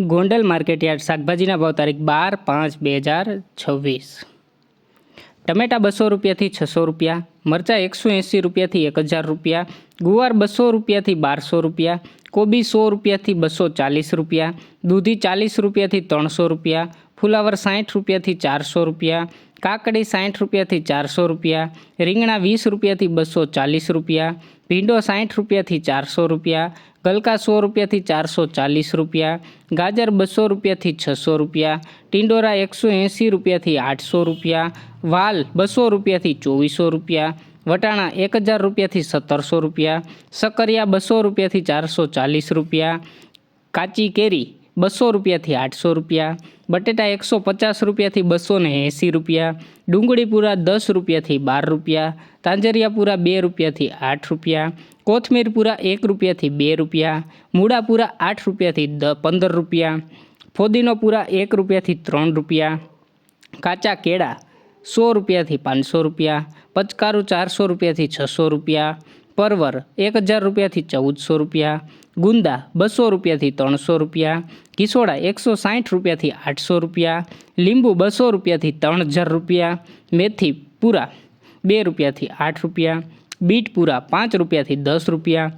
Gondal market yard શાકભાજીના ભાવ તારીખ 12/5/2026। ટમેટા 200 રૂપિયાથી 600 રૂપિયા, મરચાં 180 રૂપિયાથી 1000 રૂપિયા, ગુવાર 200 રૂપિયાથી 1200 રૂપિયા, કોબી 100 રૂપિયાથી 240 રૂપિયા, દૂધી 40 રૂપિયાથી 300 રૂપિયા, ફુલાવર 60 રૂપિયાથી 400 રૂપિયા, કાકડી 60 રૂપિયાથી 400 રૂપિયા, રીંગણા 20 રૂપિયાથી 240 રૂપિયા, ભીંડો 60 રૂપિયાથી 400 રૂપિયા, ગલકા 100 રૂપિયાથી 440 રૂપિયા, ગાજર 200 રૂપિયાથી 600 રૂપિયા, ટિંડોરા 180 રૂપિયાથી 800 રૂપિયા, વાલ 200 રૂપિયાથી 2400 રૂપિયા, વટાણા 1000 રૂપિયાથી 1700 રૂપિયા, સકરિયા 200 રૂપિયાથી 440 રૂપિયા, કાચી કેરી 200 રૂપિયાથી 800 રૂપિયા, બટેટા 150 રૂપિયાથી 280 રૂપિયા, ડુંગળી પૂરા 10 રૂપિયાથી 12 રૂપિયા, તાંજરિયા પૂરા 2 રૂપિયાથી 8 રૂપિયા, કોથમીર પૂરા 1 રૂપિયાથી 2 રૂપિયા, મૂળા પૂરા 8 રૂપિયાથી 15 રૂપિયા, ફોદીનો પૂરા 1 રૂપિયાથી 3 રૂપિયા, કાચા કેળા 100 રૂપિયાથી 500 રૂપિયા, પચકારું 400 રૂપિયાથી 600 રૂપિયા, પરવર 1000 રૂપિયાથી 1400 રૂપિયા, ગુંદા 200 રૂપિયાથી 300 રૂપિયા, કિસોડા 160 રૂપિયાથી 800 રૂપિયા, લીંબુ 200 રૂપિયાથી 3000 રૂપિયા, મેથી પૂરા 2 રૂપિયાથી 8 રૂપિયા, બીટ પૂરા 5 રૂપિયાથી 10 રૂપિયા,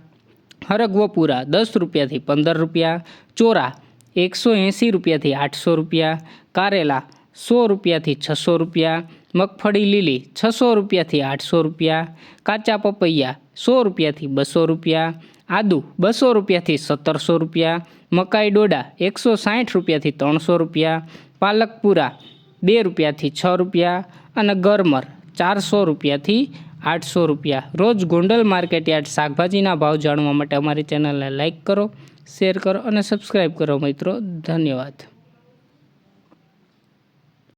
હરગવો પૂરા 10 રૂપિયાથી 15 રૂપિયા, ચોરા 180 રૂપિયાથી 800 રૂપિયા, કારેલા 100 રૂપિયાથી 600 રૂપિયા, મગફળી લીલી 600 રૂપિયાથી 800 રૂપિયા, કાચા પપૈયા 100 રૂપિયાથી 200 રૂપિયા, આદુ 200 રૂપિયાથી 1700 રૂપિયા, મકાઈ ડોડા 160 રૂપિયાથી 300 રૂપિયા, પાલક પૂરા 2 રૂપિયાથી 6 રૂપિયા અને ગરમર 400 રૂપિયાથી 800 રૂપિયા। રોજ ગોંડલ માર્કેટયાર્ડ શાકભાજીના ભાવ જાણવા માટે અમારી ચેનલને લાઇક કરો, શેર કરો અને સબસ્ક્રાઈબ કરો મિત્રો। ધન્યવાદ।